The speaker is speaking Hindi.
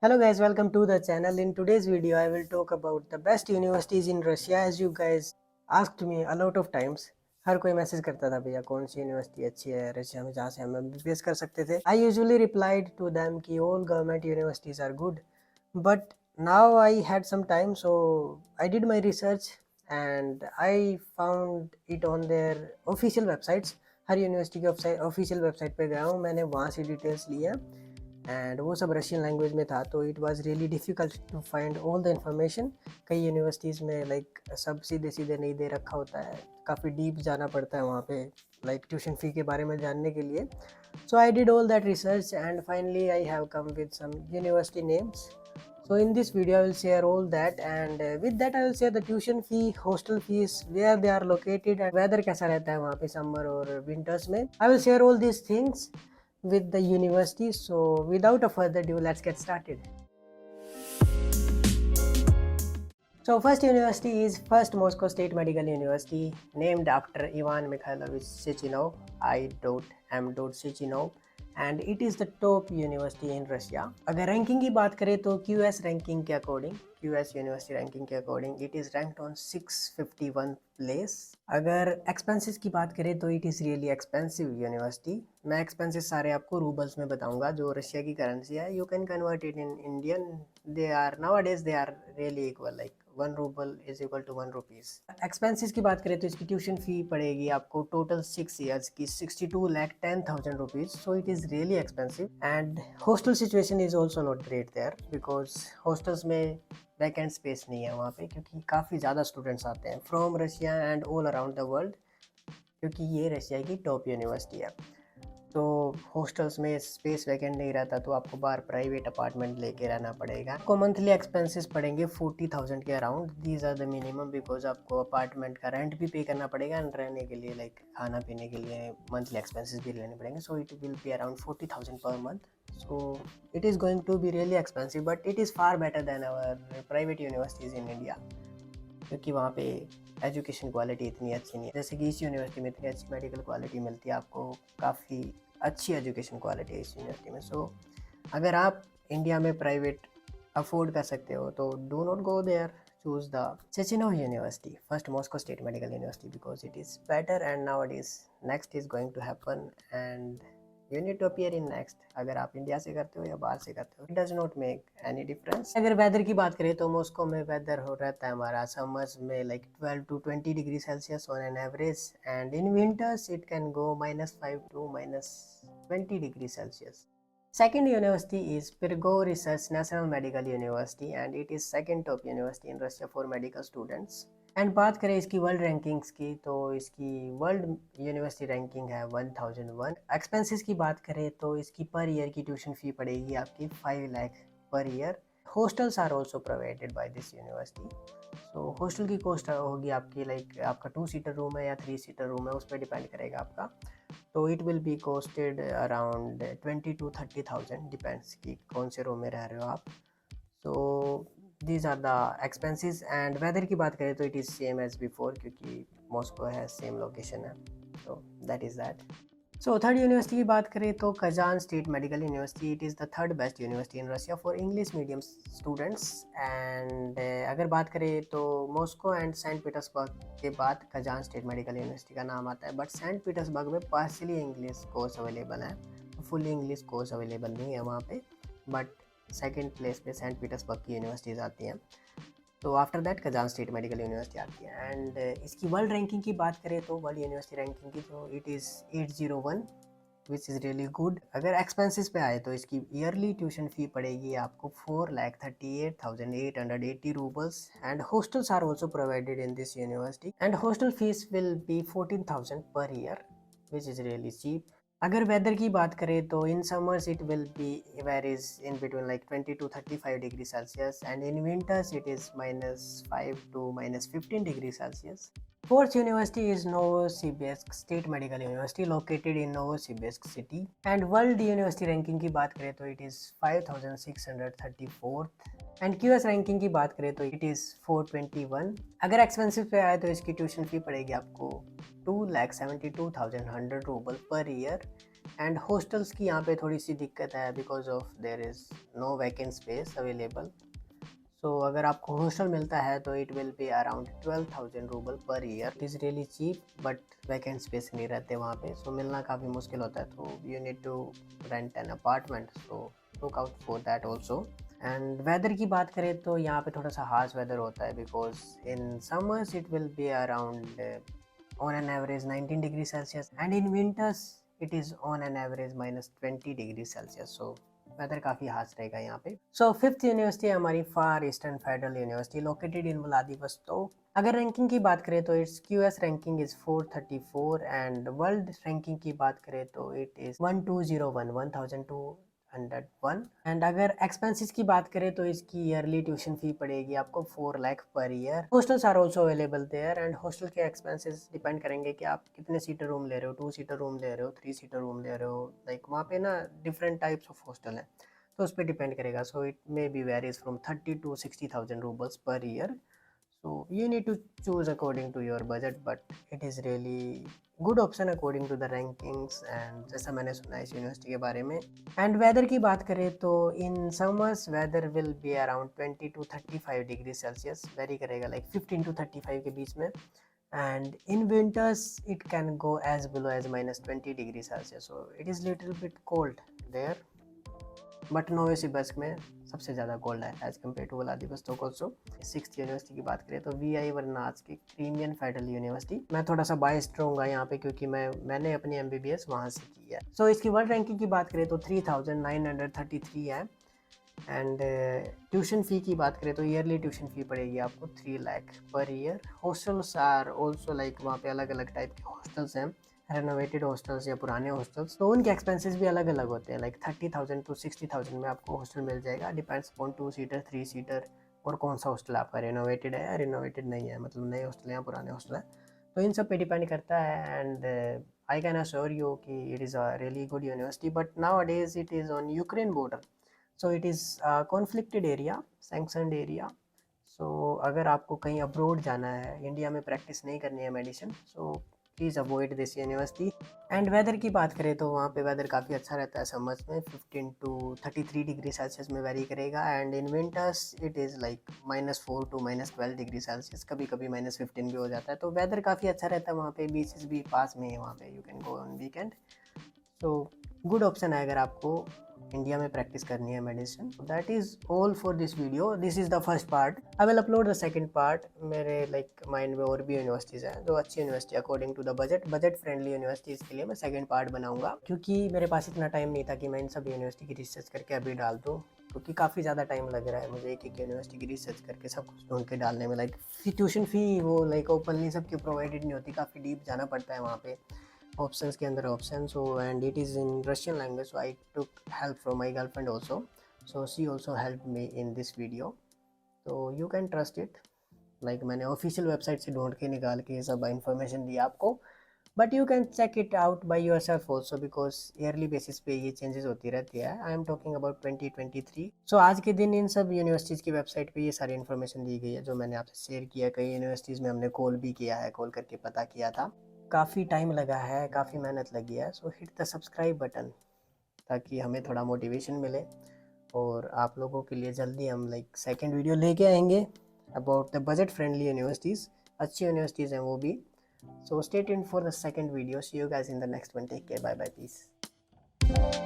Hello guys, welcome to the channel. In today's video, I will talk about the best universities in Russia. As you guys asked me a lot of times, हर कोई मैसेज करता था भैया कौन सी यूनिवर्सिटी अच्छी है रशिया में जहाँ से हम एमबीबीएस कर सकते थे. I usually replied to them कि all government universities are good, but now I had some time, so I did my research and I found it on their official websites. Her university के ऑफिशियल वेबसाइट पे गया हूँ, मैंने वहाँ से डिटेल्स ली है एंड वो सब रशियन लैंग्वेज में था, तो it was really difficult to find all the information. कई यूनिवर्सिटीज़ में लाइक सब सीधे सीधे नहीं दे रखा होता है, काफ़ी डीप जाना पड़ता है वहाँ पे लाइक ट्यूशन फ़ी के बारे में जानने के लिए. So I did all that research and finally I have come with some university names. So in this video I will share all that, and with that I will share the tuition fee, hostel fees, where they are located and weather कैसा रहता है वहाँ पे समर और विंटर्स में. I will share all these things with the university. So without a further ado, let's get started. So first university is First Moscow State Medical University, named after Ivan Mikhailovich Sechenov, I.M. Sechenov, and it is the top university in Russia. अगर रैंकिंग की बात करें तो QS रैंकिंग के अकॉर्डिंग, QS यूनिवर्सिटी रैंकिंग के according it is ranked on 651 place. अगर एक्सपेंसेस की बात करें तो it is really expensive university. मैं एक्सपेंसेस सारे आपको रूबल्स में बताऊंगा, जो रशिया की करेंसी है. You can convert it in Indian. They are nowadays they are really equal, like 1 rouble is equal to 1 rupees. Expenses की बात करें तो इसकी ट्यूशन फ़ी पड़ेगी आपको टोटल 6 ईयर्स की 62,10,000 rupees. So it is really expensive. And hostel situation is also not great there, because hostels में वैकेंट स्पेस नहीं है वहाँ पे, क्योंकि काफ़ी ज़्यादा स्टूडेंट्स आते हैं from Russia and all around the world, क्योंकि ये रशिया की टॉप यूनिवर्सिटी है. तो हॉस्टल्स में स्पेस वैकेंट नहीं रहता, तो आपको बाहर प्राइवेट अपार्टमेंट लेके रहना पड़ेगा. आपको मंथली एक्सपेंसेस पड़ेंगे 40,000 के around. These are the minimum, because आपको अपार्टमेंट का रेंट भी पे करना पड़ेगा एंड रहने के लिए लाइक खाना पीने के लिए मंथली एक्सपेंसेस भी लेने पड़ेंगे. So it will be around 40,000 per month. So it is going to be really expensive, but it is far better than our private universities in India, क्योंकि वहाँ पे एजुकेशन क्वालिटी इतनी अच्छी नहीं है. जैसे कि इस यूनिवर्सिटी में इतनी अच्छी मेडिकल क्वालिटी मिलती है, आपको काफ़ी अच्छी एजुकेशन क्वालिटी है इस यूनिवर्सिटी में. सो अगर आप इंडिया में प्राइवेट अफोर्ड कर सकते हो तो do not go there. choose the Chechenov University, first Moscow State Medical University, because it is better and nowadays next is going to happen and you need to appear in next. अगर आप इंडिया से करते हो या बाहर से करते हो, it does not make any difference. अगर वेदर की बात करें तो मॉस्को में वेदर हो रहता है हमारा समर्स में like 12 to 20 degree Celsius on an average, and in winters it can go -5 to -20 degree Celsius. Second university is Pirgo Research National Medical University, and it is second top university in Russia for medical students. And बात करें इसकी वर्ल्ड रैंकिंग्स की तो इसकी वर्ल्ड यूनिवर्सिटी रैंकिंग है 1001. एक्सपेंसेस की बात करें तो इसकी पर ईयर की ट्यूशन फ़ी पड़ेगी आपकी 5 lakh per year. Hostels are also provided by this university. So hostel की कॉस्ट होगी आपकी लाइक आपका 2 सीटर रूम है या 3 सीटर रूम है, उस पर डिपेंड करेगा आपका. तो it will be costed around 20 to 30,000, depends कि कौन से रूम में रह रहे हो आप. So these are the expenses. And weather की बात करें तो it is same as before, क्योंकि मॉस्को है, सेम लोकेशन है. तो that is that. So third university की बात करें तो Kazan state medical university. It is the third best university in Russia for English medium students. And अगर बात करें तो मॉस्को एंड सेंट पीटर्सबर्ग के बाद कजान स्टेट मेडिकल यूनिवर्सिटी का नाम आता है. बट सेंट पीटर्सबर्ग में पार्शियली इंग्लिश कोर्स अवेलेबल है, फुली इंग्लिश कोर्स अवेलेबल नहीं है वहाँ पे. बट सेकेंड प्लेस पे सेंट पीटर्सबर्ग की यूनिवर्सिटीज़ आती हैं. तो after that Kazan state medical university आती है. एंड इसकी वर्ल्ड रैंकिंग की बात करें तो वर्ल्ड यूनिवर्सिटी रैंकिंग की तो it is 801, which is really good. अगर एक्सपेंसेस पे आए तो इसकी ईयरली ट्यूशन फ़ी पड़ेगी आपको 4,38,880 roubles. And hostels are also provided in this university, and hostel fees will be 14,000 per year, which is really cheap. अगर वेदर की बात करें तो in summers it will be varies in between like 20 to 35 degree Celsius, and in winters it is -5 to -15 degree Celsius. Fourth university is Novosibirsk State Medical University, located in Novosibirsk city. And world university ranking की बात करें तो it is 5634th. And QS ranking की बात करें तो इट इज़ 421. अगर एक्सपेंसिव पे आए तो इसकी ट्यूशन फ़ी पड़ेगी आपको 2,72,100 rouble per year. And hostels की यहाँ पे थोड़ी सी दिक्कत है because of there is no vacant space available. So अगर आपको हॉस्टल मिलता है तो it will be around 12,000 rouble per year. It is really cheap but vacant space नहीं रहते वहाँ पे, सो मिलना काफ़ी मुश्किल होता है। तो you need to rent an apartment, so look out for that also. And weather की बात करें तो यहाँ पे थोड़ा सा हार्श वेदर होता है because in summers it will be around on an average 19 degrees Celsius and in winters it is on an average minus 20 degrees Celsius. So weather काफ़ी हार्श रहेगा यहाँ पे। सो फिफ्थ यूनिवर्सिटी है हमारी far eastern federal university located in Vladivostok. अगर रैंकिंग की बात करें तो it's QS ranking is 434 and world ranking की बात करें तो इट इज 1201 एंड अगर एक्सपेंसेस की बात करें तो इसकी ईयरली ट्यूशन फी पड़ेगी आपको 4 lakh per year. Hostels are also available there and hostel के एक्सपेंसेस डिपेंड करेंगे कि आप कितने सीटर रूम ले रहे हो, 2 सीटर रूम ले रहे हो, 3 सीटर रूम ले रहे हो। लाइक वहाँ पे ना डिफरेंट टाइप्स ऑफ हॉस्टल है, तो उस पर डिपेंड करेगा। So it may be varies from 30 to 60,000 roubles per year. So you need to choose according to your budget, but it is really good option according to the rankings and जैसा मैंने सुना है इस यूनिवर्सिटी के बारे में। एंड वेदर की बात करें तो in summers weather will be around 20 to 35 degree Celsius, vary करेगा लाइक 15 to 35 के बीच में। And in winters it can go as below as minus 20 degree Celsius, so it is little bit cold there, but Novosibirsk में सबसे ज़्यादा कोल्ड है as compare to Vladivostok also. Sixth university की बात करें तो वी.आई. वरनाज की क्रीमियन फेडरल यूनिवर्सिटी। मैं थोड़ा सा बायस्ड रहूँगा यहाँ पे क्योंकि मैंने अपनी MBBS वहाँ से की है। सो इसकी वर्ल्ड रैंकिंग की बात करें तो 3,933 है एंड ट्यूशन फ़ी की बात करें तो ईयरली ट्यूशन फ़ी पड़ेगी आपको 3 lakh per year. Hostels are also like वहाँ पे अलग अलग टाइप के हॉस्टल्स हैं, रेनोवेटेड हॉस्टल्स या पुराने हॉस्टल्स, तो उनके एक्सपेंसेस भी अलग अलग होते हैं। लाइक 30,000 to 60,000 में आपको हॉस्टल मिल जाएगा, डिपेंड्स अपॉन 2 सीटर 3 सीटर और कौन सा हॉस्टल आपका रेनोवेटेड है या रेनोवेटेड नहीं है, मतलब नए हॉस्टल या पुराने हॉस्टल है, तो इन सब पे डिपेंड करता है। And I can assure you कि it is a really good university, but nowadays it is on Ukraine border, so it is conflicted area, sanctioned area. So अगर आपको कहीं अब्रोड जाना है, इंडिया में प्रैक्टिस नहीं करनी है medicine, so please avoid this university. And weather की बात करें तो वहाँ पे वेदर काफ़ी अच्छा रहता है समर्स में, 15 to 33 डिग्री सेल्सियस में वेरी करेगा। And in winters it is like -4 to -12 degree Celsius, कभी कभी -15 भी हो जाता है। तो वेदर काफ़ी अच्छा रहता है वहाँ पे, बीचेस भी पास में है वहाँ पे, you can go on weekend. So good option है अगर आपको इंडिया में प्रैक्टिस करनी है medicine. That is all for this video, this is the first part. I will upload the second part. मेरे लाइक माइंड में और भी यूनिवर्सिटीज़ हैं जो अच्छी university according to the budget friendly universities के लिए मैं सेकंड पार्ट बनाऊंगा, क्योंकि मेरे पास इतना टाइम नहीं था कि मैं इन सब यूनिवर्सिटी की रिसर्च करके अभी डाल दूँ, क्योंकि काफ़ी ज़्यादा टाइम लग रहा है मुझे एक एक यूनिवर्सिटी की रिसर्च करके सब कुछ ढूंढ के डालने में। लाइक ट्यूशन फ़ी वो लाइक ओपनली सबकी प्रोवाइडेड नहीं होती, काफ़ी डीप जाना पड़ता है वहाँ पे options के अंदर options, so and it is in Russian language, so I took help from my girlfriend also, so she also helped me in this video, so you can trust it। like मैंने ऑफिशियल वेबसाइट से ढूंढ के निकाल के ये सब इन्फॉर्मेशन दी आपको, but you can check it out by yourself also because yearly basis पे ये चेंजेस होती रहती है। I am talking about 2023। सो आज के दिन इन सब यूनिवर्सिटीज़ की वेबसाइट पे ये सारी इन्फॉर्मेशन दी गई है जो मैंने आपसे शेयर किया। कई यूनिवर्सिटीज़ में हमने कॉल भी किया है, कॉल करके पता किया था, काफ़ी टाइम लगा है, काफ़ी मेहनत लगी है। सो हिट द सब्सक्राइब बटन ताकि हमें थोड़ा मोटिवेशन मिले और आप लोगों के लिए जल्दी हम लाइक सेकंड वीडियो लेके आएंगे about the budget friendly universities, अच्छी यूनिवर्सिटीज़ हैं वो भी। So stay tuned for the second video. See you guys in the next one. Take care. Bye bye. Peace.